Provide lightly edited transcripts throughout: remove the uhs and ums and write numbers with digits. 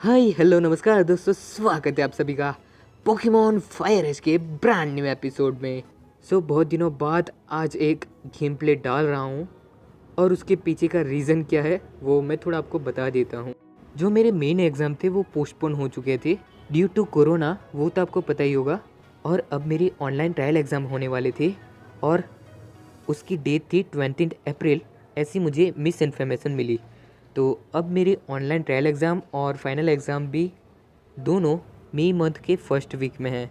Hi hello नमस्कार दोस्तों, स्वागत है आप सभी का पोकेमॉन फायर एज के ब्रांड न्यू एपिसोड में। बहुत दिनों बाद आज एक गेम प्ले डाल रहा हूँ और उसके पीछे का रीज़न क्या है वो मैं थोड़ा आपको बता देता हूँ। जो मेरे मेन एग्ज़ाम थे वो पोस्टपोन हो चुके थे ड्यू टू कोरोना, वो तो आपको पता ही होगा। और अब मेरी ऑनलाइन ट्रायल एग्ज़ाम होने वाले थे और उसकी डेट थी 20 अप्रैल, ऐसी मुझे मिस इन्फॉर्मेशन मिली। तो अब मेरे ऑनलाइन ट्रायल एग्ज़ाम और फाइनल एग्ज़ाम भी दोनों मई मंथ के फर्स्ट वीक में हैं।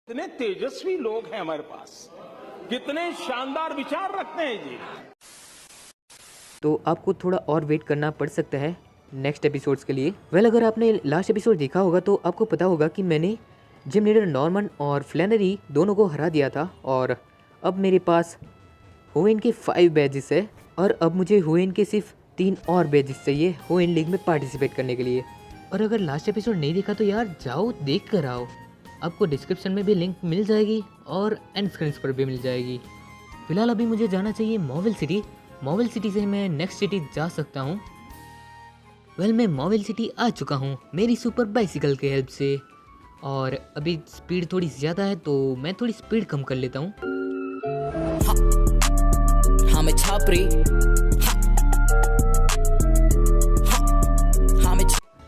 कितने तेजस्वी लोग हैं हमारे पास, कितने शानदार विचार रखते हैं जी। तो आपको थोड़ा और वेट करना पड़ सकता है नेक्स्ट एपिसोड्स के लिए। अगर आपने लास्ट एपिसोड देखा होगा तो आपको पता होगा कि मैंने जिम लीडर नॉर्मन और फ्लैनरी दोनों को हरा दिया था और अब मेरे पास होएन के 5 बैजेस है और अब मुझे होएन के सिर्फ 3 और बैजेस चाहिए होएन लीग में पार्टिसिपेट करने के लिए। और अगर लास्ट एपिसोड नहीं देखा तो यार जाओ देख कर आओ, आपको डिस्क्रिप्शन में भी लिंक मिल जाएगी और एंड स्क्रीन पर भी मिल जाएगी। फिलहाल अभी मुझे जाना चाहिए मॉविल सिटी। मॉविल सिटी से मैं नेक्स्ट सिटी जा सकता हूँ। मैं मॉविल सिटी आ चुका हूँ मेरी सुपर बाइसिकल के हेल्प से और अभी स्पीड थोड़ी ज़्यादा है तो मैं थोड़ी स्पीड कम कर लेता हूँ।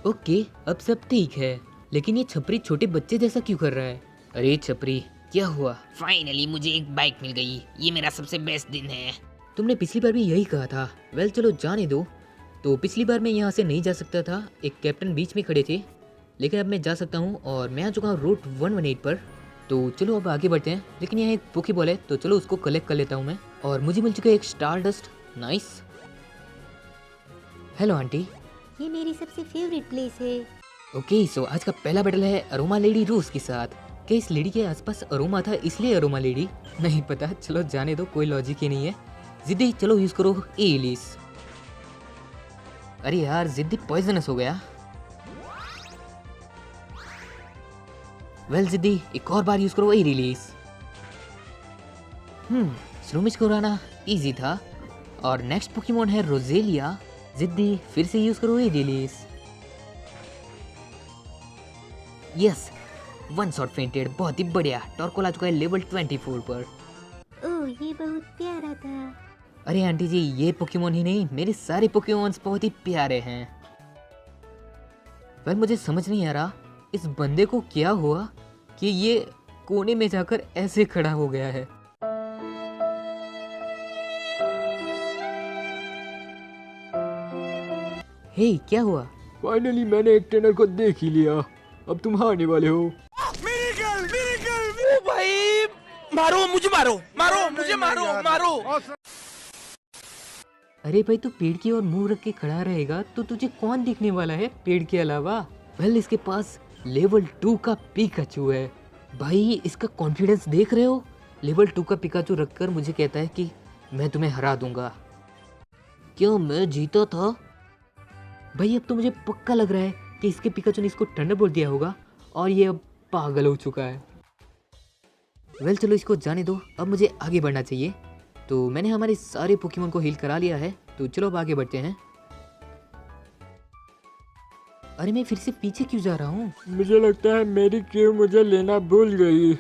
ओके, अब सब ठीक है, लेकिन ये छपरी छोटे बच्चे जैसा क्यों कर रहा है? अरे छपरी, क्या हुआ? फाइनली मुझे एक बाइक मिल गई। ये मेरा सबसे बेस्ट दिन है। तुमने पिछली बार भी यही कहा था। चलो जाने दो। तो पिछली बार मैं यहाँ से नहीं जा सकता था, एक कैप्टन बीच में खड़े थे, लेकिन अब मैं जा सकता हूँ और मैं आ चुका हूँ रूट 118 पर। तो चलो अब आगे बढ़ते हैं, लेकिन यहाँ एक पोकेबॉल है तो चलो उसको कलेक्ट कर लेता हूँ मैं। और मुझे मिल चुका है एक star dust. Nice. Hello aunty. ये मेरी सबसे फेवरेट प्लेस है। ओके, सो आज का पहला बैटल है अरोमा लेडी रोज के साथ। क्या इस लेडी के आसपास अरोमा था इसलिए अरोमा लेडी? नहीं पता, चलो जाने दो, कोई लॉजिक ही नहीं है। जिद्दी, चलो यूज करो एलिस। अरे यार जिद्दी पॉइजनस हो गया। जिद्दी एक और बार यूज करो ए रिलीज। स्लूमिश को उड़ाना इजी था। और नेक्स्ट पोकेमॉन है रोजेलिया। जिद्दी फिर से यूज करो a release. Yes, one shot fainted, बहुत ही बढ़िया। टॉर्कोल आ चुका है लेवल 24 पर। ओह, ये बहुत प्यारा था। अरे आंटी जी, ये पोकेमॉन ही नहीं, मेरे सारे पोकेमॉन्स बहुत ही प्यारे हैं। मुझे समझ नहीं आ रहा इस बंदे को क्या हुआ कि ये कोने में जाकर ऐसे खड़ा हो गया है। हे, क्या हुआ? फाइनली मैंने एक ट्रेनर को देख ही लिया। अब तुम हारने वाले हो। ओ भाई, मारो मुझे, मारो। अरे भाई, तू पेड़ की ओर मुंह रख के खड़ा रहेगा तो तुझे कौन दिखने वाला है पेड़ के अलावा? इसके पास लेवल 2 का पिकाचू है। भाई इसका कॉन्फिडेंस देख रहे हो? लेवल 2 का पिकाचू रखकर मुझे कहता है कि मैं तुम्हें हरा दूंगा। क्यों, मैं जीता था? भाई अब तो मुझे पक्का लग रहा है कि इसके पिकाचू ने इसको थंडरबोल्ट दिया होगा और ये अब पागल हो चुका है। चलो इसको जाने दो, अब मुझे आगे बढ़ना चाहिए। तो मैंने हमारे सारे पोकेमॉन को हील करा लिया है, तो चलो अब आगे बढ़ते हैं। अरे मैं फिर से पीछे क्यों जा रहा हूँ? मुझे लगता है मेरी क्रू मुझे लेना भूल गई।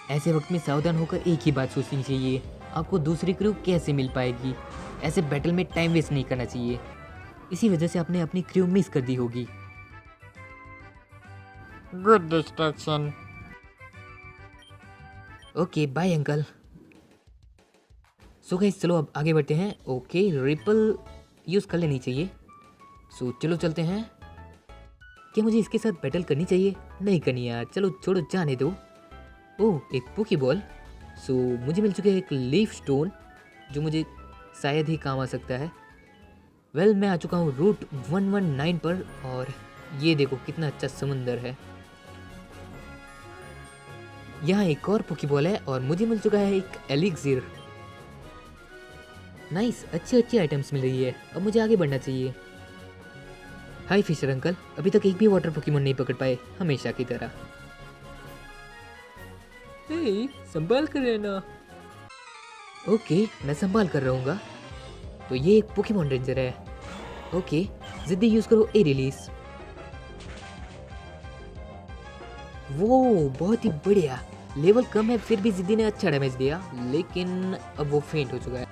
ऐसे वक्त में सावधान होकर एक ही बात सोचनी चाहिए, आपको दूसरी क्रू कैसे मिल पाएगी। ऐसे बैटल में टाइम वेस्ट नहीं करना चाहिए। इसी वजह से आपने अपनी क्रू मिस कर दी होगी। Good distraction. Okay bye uncle. So guys, चलो अब आगे बढ़ते हैं। ओके, रिपल यूज़ कर लेनी चाहिए। सो चलो चलते हैं। क्या मुझे इसके साथ बैटल करनी चाहिए? नहीं करनी यार, चलो छोड़ो, जाने दो। ओह, एक पोकेबॉल। सो मुझे मिल चुका है एक लीफ स्टोन जो मुझे शायद ही काम आ सकता है। मैं आ चुका हूँ रूट 119 पर और ये देखो कितना अच्छा समुंदर है। यहाँ एक और पोकेबॉल है और मुझे मिल चुका है एक एलिक्सिर। नाइस, अच्छी आइटम्स मिल रही है। अब मुझे आगे बढ़ना चाहिए। हाय फिशर अंकल, अभी तक एक भी वाटर पोकेमॉन नहीं पकड़ पाए, हमेशा की तरह। संभाल कर रहना। ओके, मैं संभाल कर रहूँगा। तो ये एक पोकेमॉन रेंजर है। ओके, जिद्दी यूज करो ए रिलीज। वो बहुत ही बढ़िया, लेवल कम है फिर भी जिद्दी ने अच्छा डैमेज दिया, लेकिन अब वो फेंट हो चुका है।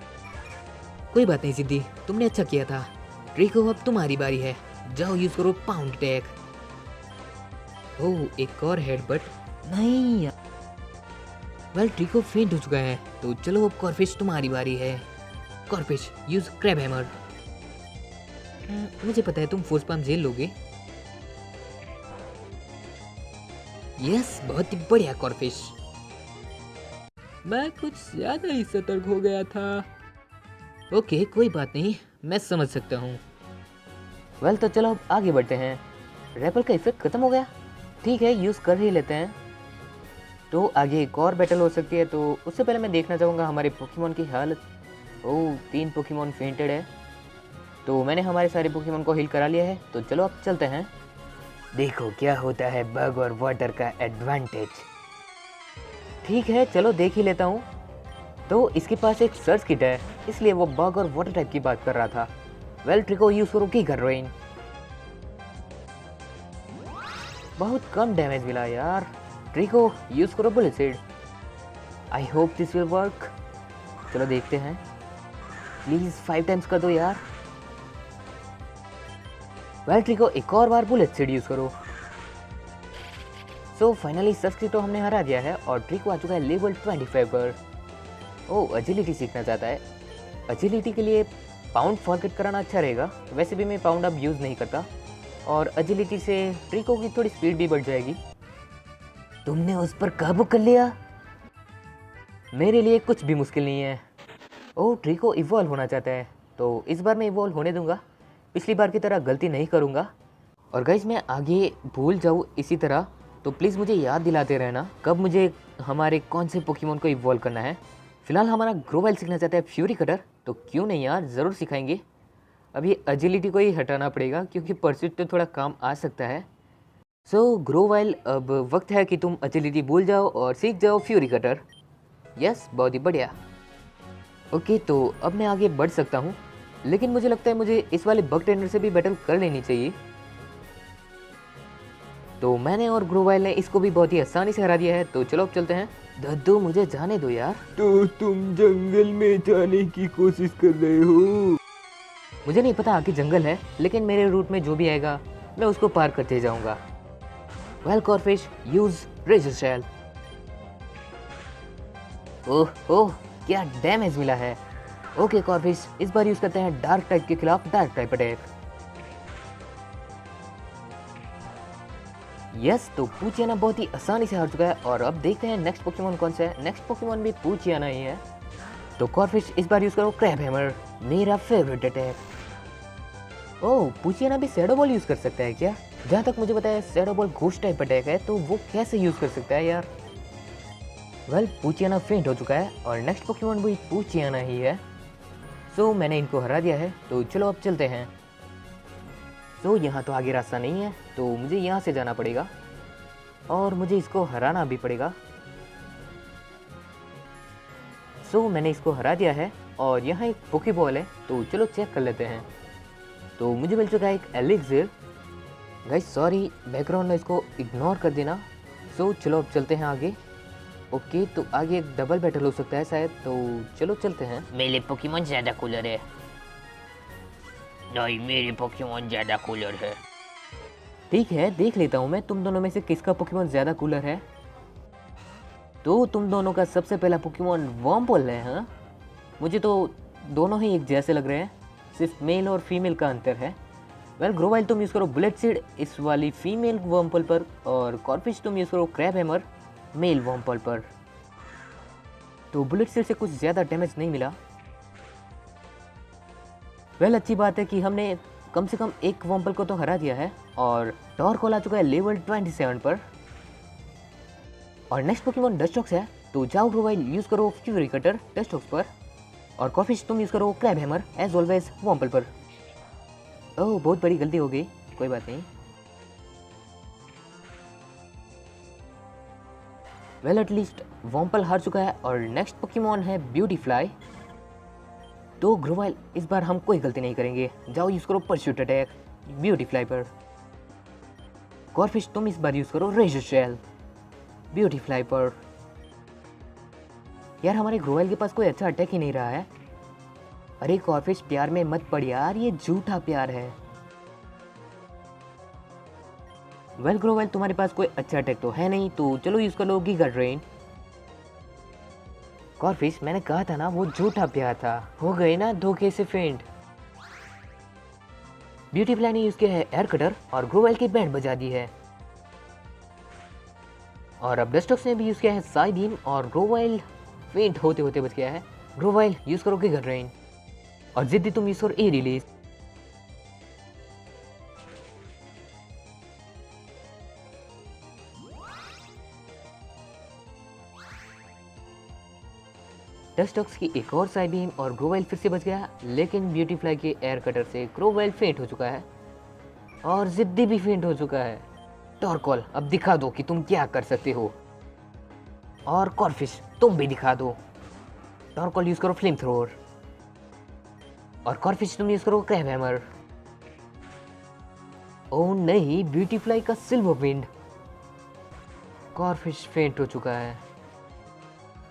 कोई बात नहीं जिद्दी, तुमने अच्छा किया था। ट्रिको अब तुम्हारी बारी है, जाओ यूज करो पाउंड अटैक। ओह, एक और हेडबट नहीं। वेल, ट्रिको फेंट हो चुका है, तो चलो अब कॉर्फिश तुम्हारी बारी है। कॉर्फिश यूज क्रैब हैमर। मुझे पता है तुम फोर्स पाम झेल लोगे। यस, बहुत ही बढ़िया कॉर्फिश। मैं कुछ ज्यादा ही सतर्क हो गया था। ओके, कोई बात नहीं, मैं समझ सकता हूँ। वेल, तो चलो अब आगे बढ़ते हैं। रैपल का इफेक्ट खत्म हो गया, ठीक है, यूज कर ही लेते हैं। तो आगे एक और बैटल हो सकती है, तो उससे पहले मैं देखना चाहूँगा हमारे पोकेमॉन की हालत। ओह, 3 पोकेमॉन फेंटेड है, तो मैंने हमारे सारे पोकेमॉन को हील करा लिया है। तो चलो अब चलते हैं, देखो क्या होता है बग और वाटर का एडवांटेज। ठीक है, चलो देख ही लेता हूँ। तो इसके पास एक सर्च किट है, इसलिए वो बग और वाटर टाइप की बात कर रहा था। वेल, ट्रिको यूज करो की कर रहे हैं। बहुत कम डैमेज मिला यार। ट्रिको यूज करो bullet seed. I hope this will work. चलो देखते हैं, प्लीज 5 टाइम्स कर दो यार। वेल, ट्रिको एक और बार बुलेट सीड यूज करो। सो फाइनली सर्च तो हमने हरा दिया है और ट्रिको आ चुका है लेवल 25 पर। ओह, एजिलिटी सीखना चाहता है। एजिलिटी के लिए पाउंड फॉरगेट कराना अच्छा रहेगा। वैसे भी मैं पाउंड अब यूज़ नहीं करता, और एजिलिटी से ट्रिको की थोड़ी स्पीड भी बढ़ जाएगी। तुमने उस पर काबू कर लिया, मेरे लिए कुछ भी मुश्किल नहीं है। ओह, ट्रिको इवॉल्व होना चाहता है, तो इस बार मैं इवॉल्व होने दूंगा। पिछली बार की तरह गलती नहीं करूंगा। और गाइस, मैं आगे भूल जाऊँ इसी तरह, तो प्लीज़ मुझे याद दिलाते रहना कब मुझे हमारे कौन से पोकेमॉन को इवॉल्व करना है। फिलहाल हमारा ग्रोवाइल सीखना चाहता है फ्यूरी कटर, तो क्यों नहीं यार, ज़रूर सिखाएंगे। अभी एजिलिटी को ही हटाना पड़ेगा क्योंकि परस्यूट तो थोड़ा काम आ सकता है। सो ग्रोवाइल, अब वक्त है कि तुम एजिलिटी भूल जाओ और सीख जाओ फ्यूरी कटर। यस, बहुत ही बढ़िया। ओके, तो अब मैं आगे बढ़ सकता हूँ, लेकिन मुझे लगता है मुझे इस वाले बग ट्रेनर से भी बैटल कर लेनी चाहिए। तो मैंने और ग्रोवाइल ने इसको भी बहुत ही आसानी से हरा दिया है। तो चलो अब चलते हैं। दद्दू, मुझे जाने दो यार। तो तुम जंगल में जाने की कोशिश कर रहे हो? मुझे नहीं पता आगे जंगल है, लेकिन मेरे रूट में जो भी आएगा मैं उसको पार करते जाऊंगा। Well Corphish, use razor shell. Oh oh, क्या डैमेज मिला है। ओके कॉर्फिश, इस बार यूज करते हैं डार्क टाइप के खिलाफ डार्क टाइप अटैक। यस, तो पूचियाना बहुत ही आसानी से हार चुका है। और अब देखते हैं नेक्स्ट पोकेमॉन कौन सा है। नेक्स्ट पोकेमॉन भी पूचियाना ही है, तो कॉर्फिश इस बार यूज करो क्रैब हैमर, मेरा फेवरेट अटैक। ओह, पूचियाना भी शैडो बॉल यूज कर सकता है क्या? जहाँ तक मुझे पता है shadow ball ghost type attack है, तो वो कैसे यूज कर सकता है यार। वेल, पूचियाना फेंट हो चुका है और नेक्स्ट पोकेमॉन भी पूचियाना ही है। सो मैंने इनको हरा दिया है, तो चलो अब चलते हैं। सो यहाँ तो आगे रास्ता नहीं है, तो मुझे यहाँ से जाना पड़ेगा और मुझे इसको हराना भी पड़ेगा। सो मैंने इसको हरा दिया है और यहाँ एक पोकेबॉल है, तो चलो चेक कर लेते हैं। तो मुझे मिल चुका है एक एलिक्सिर। गाइस सॉरी, बैकग्राउंड में इसको इग्नोर कर देना। सो चलो अब चलते हैं आगे। ओके, तो आगे एक डबल बैटल हो सकता है शायद, तो चलो चलते हैं। मेरे पोकेमॉन ज्यादा कूलर है। नहीं, मेरे पोकेमॉन ज्यादा कूलर है। ठीक है, देख लेता हूँ मैं तुम दोनों में से किसका पोकेमॉन ज़्यादा कूलर है। तो तुम दोनों का सबसे पहला पोकेमॉन वॉम्पल है। हाँ, मुझे तो दोनों ही एक जैसे लग रहे हैं, सिर्फ मेल और फीमेल का अंतर है। वेल ग्रोवाइल, तुम यूज़ करो बुलेट सीड इस वाली फीमेल वॉम्पल पर, और कॉर्फिश तुम यूज़ करो क्रैब हैमर मेल वॉम्पल पर। तो बुलेट सीड से कुछ ज़्यादा डैमेज नहीं मिला। वेल, अच्छी बात है कि हमने कम से कम एक वॉम्पल को तो हरा दिया है और टॉरकोल आ चुका है लेवल 27 पर। और नेक्स्ट पोकेमॉन डस्टॉक्स है, तो जाओ ग्रोवाइल यूज़ करो फ्यूरी कटर डस्टॉक्स पर, और कॉर्फिश तुम यूज़ करो क्रैब हैमर एज ऑलवेज वॉम्पल पर। ओह, बहुत बड़ी गलती हो गई, कोई बात नहीं। वेल, एटलीस्ट वॉम्पल हार चुका है और नेक्स्ट पोकेमॉन है ब्यूटीफ्लाई। तो ग्रोवाइल इस बार हम कोई गलती नहीं करेंगे। जाओ यूज़ करो परस्यूट अटैक ब्यूटीफ्लाई पर। कॉर्फिश तुम इस बार यूज़ करो रेजर शेल ब्यूटीफ्लाई पर। यार हमारे ग्रोवाइल के पास कोई अच्छा अटैक ही नहीं रहा है। अरे कॉर्फिश प्यार में मत पड़ यार, ये झूठा प्यार है। वेल ग्रोवाइल तुम्हारे पास कोई अच्छा अटैक तो है नहीं, तो चलो यूज़ कर लो गीगा ड्रेन। कॉर्फिश मैंने कहा था ना वो झूठा प्यार था, हो गए ना धोखे से फेंट। ब्यूटीफ्लाई ने यूज़ किया है एयर कटर और ग्रोवाइल की बैंड बजा दी है। और अब डस्टॉक्स ने भी यूज़ किया है साई बीम और ग्रोवाइल फेंट होते होते बच गया है। ग्रोवाइल यूज़ करो गीगा ड्रेन और जिद्दी तुम यूज़ करो ए रिलीज। डस्टॉक्स की एक और साई बीम और ग्रोवाइल फिर से बच गया, लेकिन ब्यूटीफ्लाई के एयर कटर से ग्रोवाइल फेंट हो चुका है और जिद्दी भी फेंट हो चुका है। टॉरकॉल अब दिखा दो कि तुम क्या कर सकते हो, और कॉर्फिश तुम भी दिखा दो। टॉरकॉल यूज करो फ्लेम थ्रोअर और कॉर्फिश तुम यूज करो क्रैब हैमर। ओह नहीं, ब्यूटीफ्लाई का सिल्वर विंड। कॉर्फिश फेंट हो चुका है।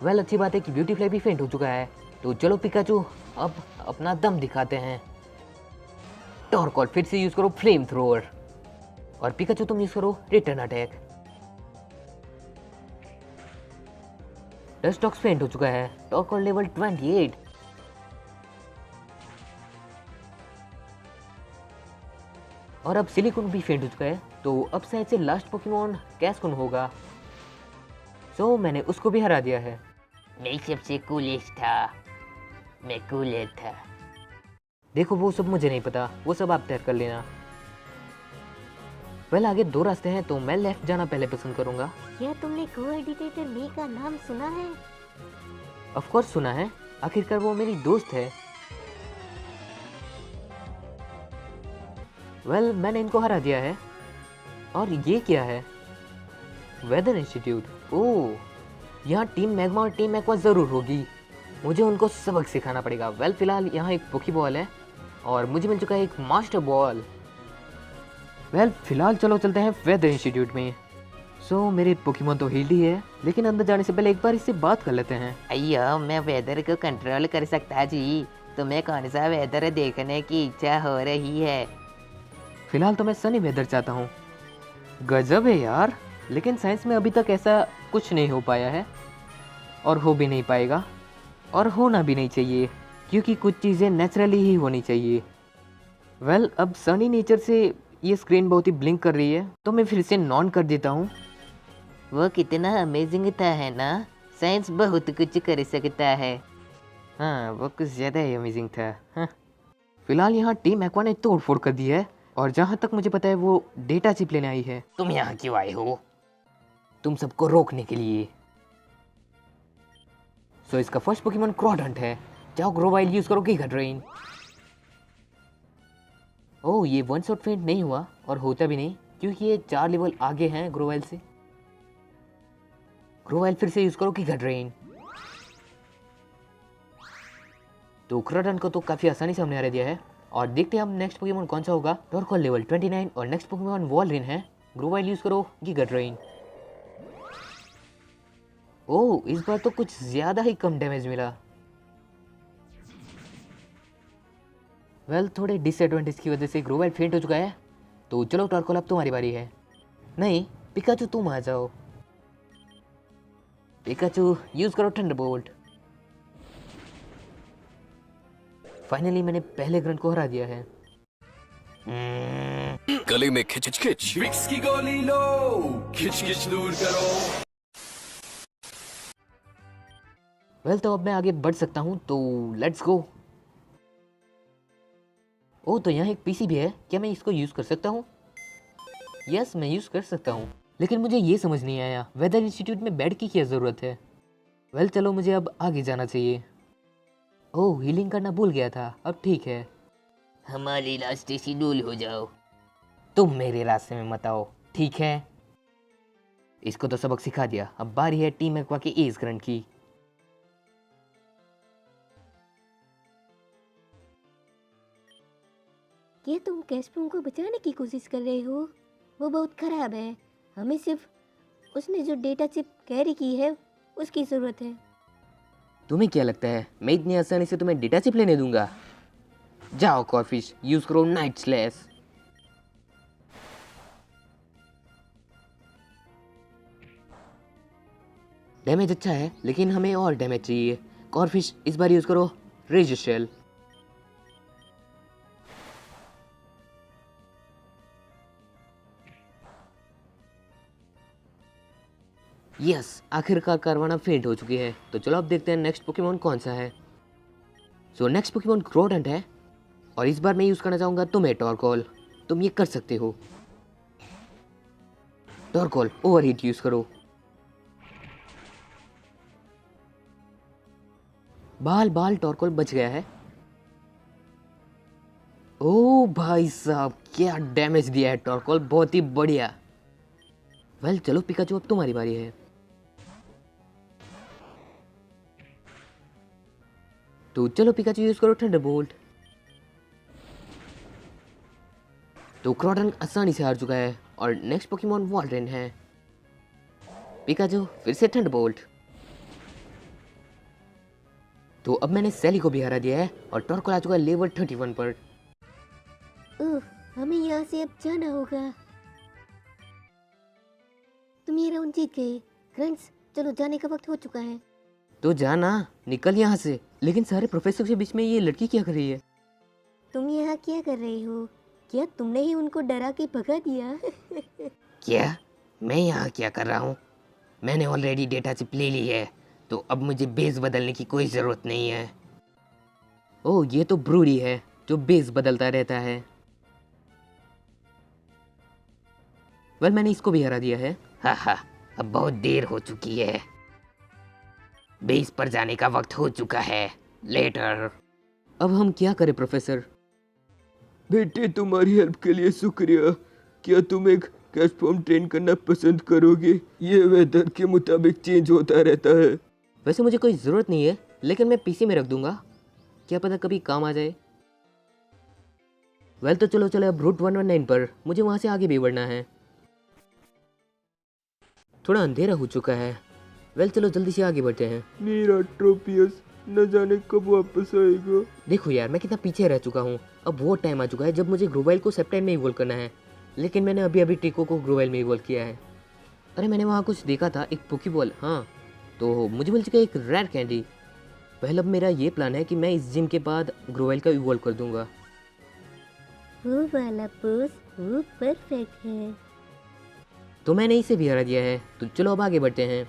वेल अच्छी बात है कि ब्यूटीफ्लाई भी फेंट हो चुका है, तो चलो पिकाचू अब अपना दम दिखाते हैं। टॉरकॉल फिर से यूज करो फ्लेम थ्रोअर और पिकाचू तुम यूज करो रिटर्न अटैक। डस्टॉक्स फेंट हो चुका है। टॉरकॉल लेवल 28। और अब सिलिकॉन भी फेंट हो चुका है, तो अब शायद से लास्ट पोकेमॉन कैस्कॉन होगा। सो मैंने उसको भी हरा दिया है। मैं सबसे कूलेस्ट था, मैं कूलेट था। देखो वो सब मुझे नहीं पता, वो सब आप तय कर लेना। वेल आगे दो रास्ते हैं, तो मैं लेफ्ट जाना पहले पसंद करूंगा। क्या तुमने कोऑर्डिनेटर मी का नाम सुना है? ऑफ कोर्स सुना है, आखिरकार वो मेरी दोस्त है। वेल मैंने इनको हरा दिया है। और ये क्या है? Weather institute. ओह, यहाँ टीम मैग्मा और टीम एक्वा जरूर होगी, मुझे उनको सबक सिखाना पड़ेगा। वेल फिलहाल यहाँ एक पोकी बॉल है और मुझे मिल चुका है एक मास्टर बॉल। वेल फिलहाल चलो चलते हैं वेदर इंस्टीट्यूट में। सो मेरे पोकेमॉन तो हील्ड ही है, लेकिन अंदर जाने से पहले एक बार इससे बात कर लेते हैं। अयो मैं वेदर को कंट्रोल कर सकता जी, तुम्हें कौन सा वेदर देखने की इच्छा हो रही है? फिलहाल तो मैं सनी वेदर चाहता हूँ। गजब है यार, लेकिन साइंस में अभी तक ऐसा कुछ नहीं हो पाया है और हो भी नहीं पाएगा और होना भी नहीं चाहिए, क्योंकि कुछ चीज़ें नेचुरली ही होनी चाहिए। वेल अब सनी नेचर से ये स्क्रीन बहुत ही ब्लिंक कर रही है, तो मैं फिर से नॉन कर देता हूँ। वो कितना अमेजिंग था है ना, साइंस बहुत कुछ कर सकता है। हाँ वो कुछ ज़्यादा ही अमेजिंग था। हाँ। फिलहाल यहाँ टीम एक्वा ने तोड़ फोड़ कर दी है और जहाँ तक मुझे पता है वो डेटा चिप लेने आई है। तुम यहाँ क्यों आए हो? तुम सबको रोकने के लिए। सो इसका फर्स्ट पोकेमॉन क्रॉडंट है। जाओ ग्रोवाइल यूज करो गीगा ड्रेन। ओह ये वन शॉट फेंट नहीं हुआ और होता भी नहीं, क्योंकि ये 4 लेवल आगे हैं ग्रोवाइल से। ग्रोवाइल फिर से यूज करो गीगा ड्रेन। तो क्रॉडंट को तो काफी आसानी से हमने हरा दिया है और देखते हैं हम नेक्स्ट पोकेमॉन कौन सा होगा। टॉरकॉल लेवल 29 और नेक्स्ट पोकेमॉन वॉलरिन है। ग्रोवाइल यूज करो गीगा ड्रेन। ओह इस बार तो कुछ ज्यादा ही कम डैमेज मिला। वेल थोड़े डिसएडवांटेज की वजह से ग्रोवाइल फेंट हो चुका है, तो चलो टॉरकॉल अब तुम्हारी बारी है। नहीं पिकाचू तुम आ जाओ। पिकाचू यूज करो थंडरबोल्ट। फाइनली मैंने पहले ग्रंट को हरा दिया है। गले में खिच खिच विक्स की गोली लो, खिच खिच दूर करो। वेल तो अब मैं आगे बढ़ सकता हूँ, तो लेट्स गो। ओह तो यहाँ एक पीसी भी है, क्या मैं इसको यूज कर सकता हूँ? यस मैं यूज कर सकता हूँ, लेकिन मुझे ये समझ नहीं आया वेदर इंस्टीट्यूट में बेड की क्या जरूरत है। वेल चलो मुझे अब आगे जाना चाहिए। ओह हीलिंग करना भूल गया था, अब ठीक है। हमारे रास्ते से दूर हो जाओ। तुम मेरे रास्ते में मत आओ, ठीक है? इसको तो सबक सिखा दिया, अब बारी है टीम एक्वा के एज ग्रंट की। क्या तुम कैस्पम को बचाने की कोशिश कर रहे हो? वो बहुत खराब है। हमें सिर्फ उसने जो डेटा चिप कैरी की है उसकी ज़रूरत है। तुम्हें क्या लगता है मैं इतनी आसानी से तुम्हें डेटा चिप लेने दूंगा? जाओ कॉर्फिश, यूज करो नाइट स्लैश। डैमेज अच्छा है लेकिन हमें और डैमेज चाहिए। कॉर्फिश इस बार यूज करो रेज शेल। यस, आखिरकार कारवाना फेंट हो चुकी है। तो चलो अब देखते हैं नेक्स्ट पोकेमॉन कौन सा है। सो नेक्स्ट पोकेमॉन क्रोडेंट है और इस बार मैं यूज करना चाहूंगा तुम्हें टॉरकॉल। तुम ये कर सकते हो। टॉरकॉल ओवरहीट यूज करो। बाल टॉरकॉल बच गया है। ओ भाई साहब क्या डैमेज दिया है टॉरकॉल, बहुत ही बढ़िया। वेल चलो पिकाचू अब तुम्हारी बारी है। तो चलो पिकाचू यूज करो थंडरबोल्ट। तो क्रोडन आसानी से हार चुका है और नेक्स्ट पोकेमॉन वॉल्डरेन है। पिकाचू फिर से थंडरबोल्ट। तो अब मैंने सैली को भी हरा दिया है और टॉरकॉल आ चुका है लेवल 31 पर। ओह, हमें यहाँ से अब जाना होगा। तुम ये राउंड जीत गए। ग्रंट्स, चलो जाने का वक्त हो चुका है। तो जाना, निकल यहाँ से। लेकिन सारे प्रोफेसर के बीच में ये लड़की क्या कर रही है? तुम यहाँ क्या कर रहे हो? क्या तुमने ही उनको डरा के भगा दिया? क्या? मैं यहाँ क्या कर रहा हूँ? मैंने ऑलरेडी डेटा चिप ले ली है, तो अब मुझे बेस बदलने की कोई ज़रूरत नहीं है। ओह, ये तो ब्रूडी है जो बेस बदलता रहता है। वेल मैंने इसको भी हरा दिया है। हा, अब बहुत देर हो चुकी है। बेस पर जाने का वक्त हो चुका है। लेटर। अब हम क्या करें प्रोफेसर? बेटे, तुम्हारी हेल्प के लिए शुक्रिया। क्या तुम एक कैश फॉर्म ट्रेन करना पसंद करोगे? ये वेदर के मुताबिक चेंज होता रहता है। वैसे मुझे कोई ज़रूरत नहीं है, लेकिन मैं पीसी में रख दूंगा, क्या पता कभी काम आ जाए। वेल तो चलो अब रूट 119 पर। मुझे वहाँ से आगे भी बढ़ना है। थोड़ा अंधेरा हो चुका है। वेल चलो जल्दी से आगे बढ़ते हैं। मेरा ट्रोपियस न जाने कब वापस आएगा। देखो यार, मैं कितना पीछे रह चुका हूँ। अब वो टाइम आ चुका है जब मुझे ग्रोवाइल को सेप्टाइम में इवोल्व करना है, लेकिन मैंने अभी ट्रिको को ग्रोवाइल में इवोल्व किया है। अरे मैंने वहाँ कुछ देखा था, एक पोकीबॉल। हाँ, तो मुझे मिल चुका है एक रेड कैंडी। पहले अब मेरा ये प्लान है कि मैं इस जिम के बाद ग्रोवाइल का इवोल्व कर दूंगा। वो वाला पोज वो परफेक्ट है। तो मैंने इसे भी हरा दिया है। तो चलो अब आगे बढ़ते हैं।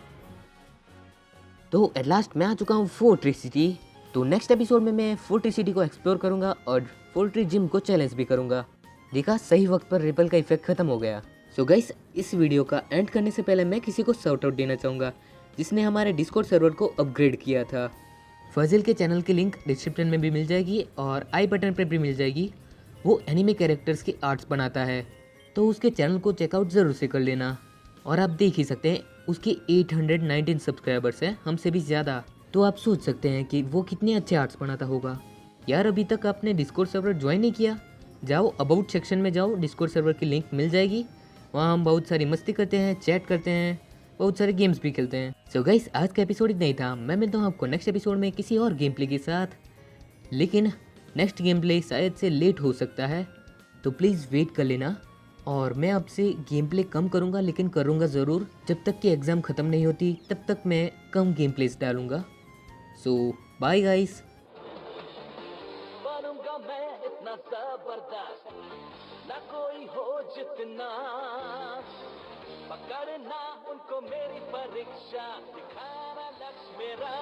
तो एट लास्ट मैं आ चुका हूँ फोर्ट्री सिटी। तो नेक्स्ट एपिसोड में मैं फोर्ट्री सिटी को एक्सप्लोर करूंगा और फोर्ट्री जिम को चैलेंज भी करूंगा। देखा, सही वक्त पर रिपल का इफेक्ट खत्म हो गया। सो गाइस, इस वीडियो का एंड करने से पहले मैं किसी को शाउट आउट देना चाहूँगा जिसने हमारे डिस्कॉर्ड सर्वर को अपग्रेड किया था। फजिल के चैनल की लिंक डिस्क्रिप्शन में भी मिल जाएगी और आई बटन पर भी मिल जाएगी। वो एनिमे कैरेक्टर्स की आर्ट्स बनाता है, तो उसके चैनल को चेकआउट ज़रूर से कर लेना। और आप देख ही सकते हैं उसके 819 सब्सक्राइबर्स हैं, हमसे भी ज़्यादा। तो आप सोच सकते हैं कि वो कितने अच्छे आर्ट्स बनाता होगा। यार अभी तक आपने डिस्कॉर्ड सर्वर ज्वाइन नहीं किया? जाओ अबाउट सेक्शन में जाओ, डिस्कॉर्ड सर्वर की लिंक मिल जाएगी। वहाँ हम बहुत सारी मस्ती करते हैं, चैट करते हैं, बहुत सारे गेम्स भी खेलते हैं। सो गाइस, आज का एपिसोड इतना ही था। मैं मिलता हूँ आपको नेक्स्ट एपिसोड में किसी और गेम प्ले के साथ। लेकिन नेक्स्ट गेम प्ले शायद से लेट हो सकता है, तो प्लीज़ वेट कर लेना। और मैं आपसे गेम प्ले कम करूँगा, लेकिन करूँगा ज़रूर। जब तक कि एग्ज़ाम ख़त्म नहीं होती तब तक मैं कम गेम प्लेस डालूँगा। सो बाय गाइस। बनूंगा मैं इतना जबरदस्त, ना कोई हो जितना। पकड़ना उनको मेरी परीक्षा, दिखाना लक्ष्य मेरा।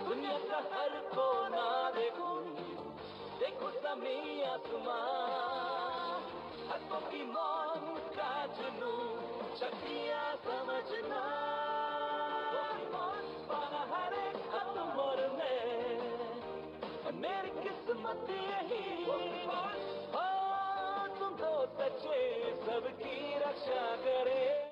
दुनिया का हर कोना देखूं, देखो ज़मीं आसमां, हकों की मौत का जुनून, शक्तियाँ समझना। पाना हर एक हद मोड़ में, मेरी किस्मत यही